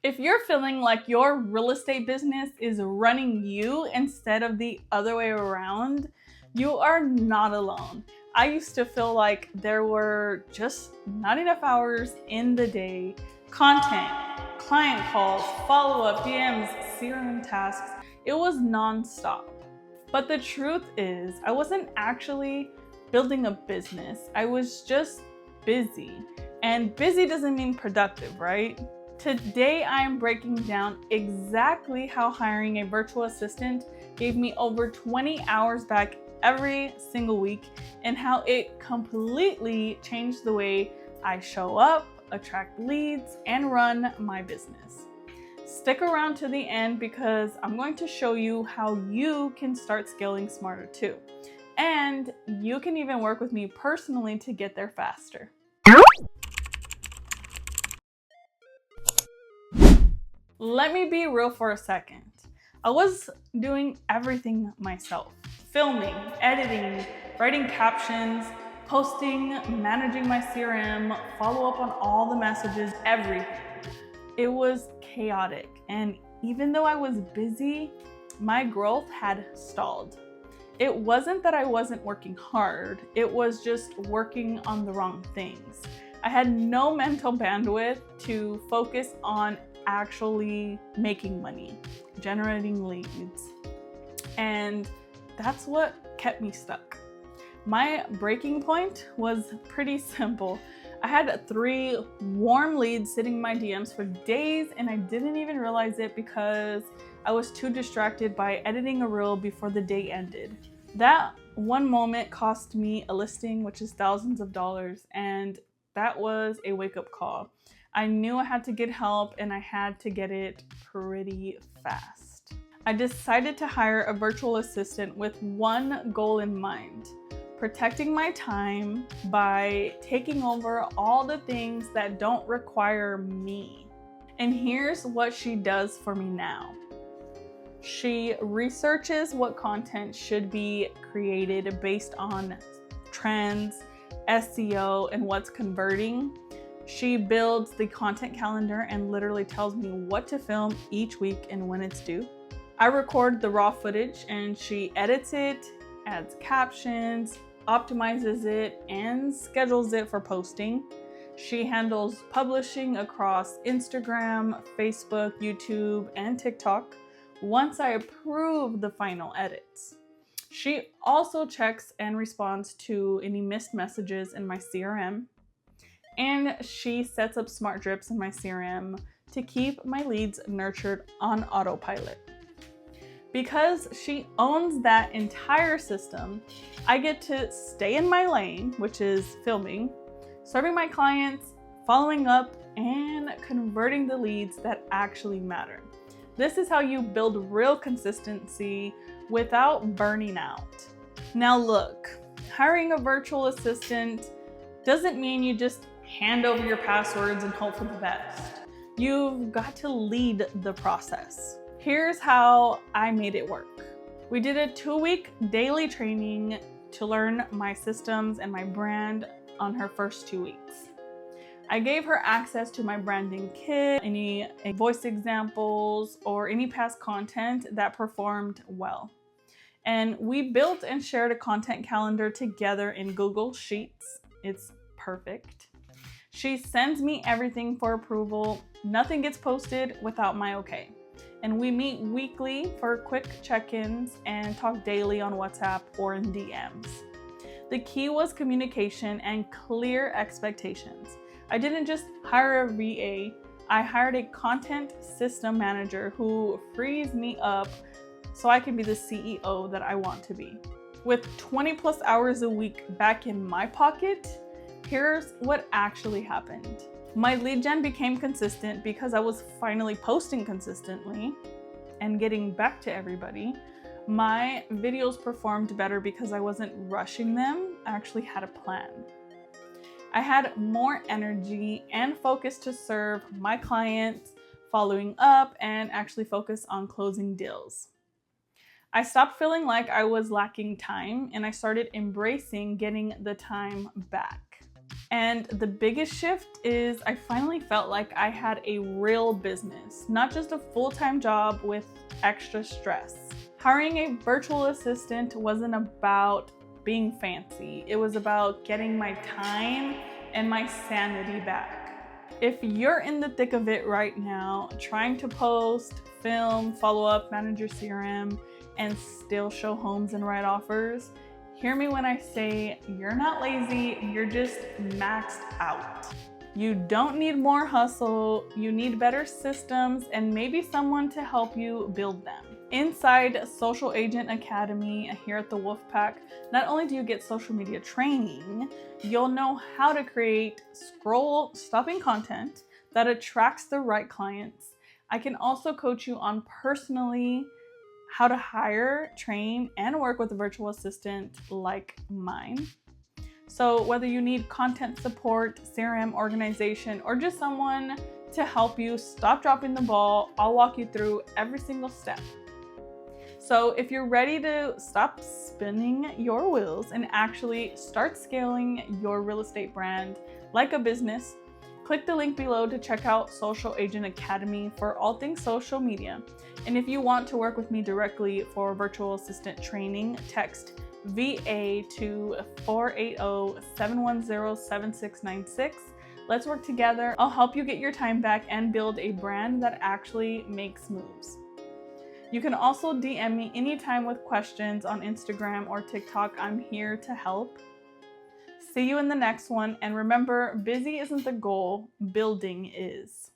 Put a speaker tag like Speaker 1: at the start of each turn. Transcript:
Speaker 1: If you're feeling like your real estate business is running you instead of the other way around, you are not alone. I used to feel like there were just not enough hours in the day. Content, client calls, follow-up, DMs, CRM tasks. It was nonstop. But the truth is, I wasn't actually building a business. I was just busy. And busy doesn't mean productive, right? Today, I am breaking down exactly how hiring a virtual assistant gave me over 20 hours back every single week and how it completely changed the way I show up, attract leads, and run my business. Stick around to the end because I'm going to show you how you can start scaling smarter too. And you can even work with me personally to get there faster. Let me be real for a second. I was doing everything myself. Filming, editing, writing captions, posting, managing my CRM, follow up on all the messages, everything. It was chaotic. And even though I was busy, my growth had stalled. It wasn't that I wasn't working hard. It was just working on the wrong things. I had no mental bandwidth to focus on actually making money, generating leads. And that's what kept me stuck. My breaking point was pretty simple. I had 3 warm leads sitting in my DMs for days and I didn't even realize it because I was too distracted by editing a reel before the day ended. That one moment cost me a listing, which is thousands of dollars, and that was a wake-up call. I knew I had to get help and I had to get it pretty fast. I decided to hire a virtual assistant with one goal in mind: protecting my time by taking over all the things that don't require me. And here's what she does for me now. She researches what content should be created based on trends, SEO, and what's converting. She builds the content calendar and literally tells me what to film each week and when it's due. I record the raw footage and she edits it, adds captions, optimizes it, and schedules it for posting. She handles publishing across Instagram, Facebook, YouTube, and TikTok once I approve the final edits. She also checks and responds to any missed messages in my CRM. And she sets up smart drips in my CRM to keep my leads nurtured on autopilot. Because she owns that entire system, I get to stay in my lane, which is filming, serving my clients, following up, and converting the leads that actually matter. This is how you build real consistency without burning out. Now look, hiring a virtual assistant doesn't mean you just hand over your passwords and hope for the best. You've got to lead the process. Here's how I made it work. We did a 2-week daily training to learn my systems and my brand on her first 2 weeks. I gave her access to my branding kit, any voice examples, or any past content that performed well. And we built and shared a content calendar together in Google Sheets. It's perfect. She sends me everything for approval. Nothing gets posted without my okay. And we meet weekly for quick check-ins and talk daily on WhatsApp or in DMs. The key was communication and clear expectations. I didn't just hire a VA, I hired a content system manager who frees me up so I can be the CEO that I want to be. With 20+ hours a week back in my pocket, here's what actually happened. My lead gen became consistent because I was finally posting consistently and getting back to everybody. My videos performed better because I wasn't rushing them. I actually had a plan. I had more energy and focus to serve my clients, following up, and actually focus on closing deals. I stopped feeling like I was lacking time and I started embracing getting the time back. And the biggest shift is I finally felt like I had a real business, not just a full-time job with extra stress. Hiring a virtual assistant wasn't about being fancy. It was about getting my time and my sanity back. If you're in the thick of it right now, trying to post, film, follow up, manage your CRM, and still show homes and write offers, hear me when I say you're not lazy, you're just maxed out. You don't need more hustle, you need better systems and maybe someone to help you build them. Inside Social Agent Academy here at the Wolfpack, not only do you get social media training, you'll know how to create scroll-stopping content that attracts the right clients. I can also coach you on personally how to hire, train, and work with a virtual assistant like mine. So whether you need content support, CRM organization, or just someone to help you stop dropping the ball, I'll walk you through every single step. So if you're ready to stop spinning your wheels and actually start scaling your real estate brand like a business, click the link below to check out Social Agent Academy for all things social media. And if you want to work with me directly for virtual assistant training, text VA to 480-710-7696. Let's work together. I'll help you get your time back and build a brand that actually makes moves. You can also DM me anytime with questions on Instagram or TikTok. I'm here to help. See you in the next one. And remember, busy isn't the goal, building is.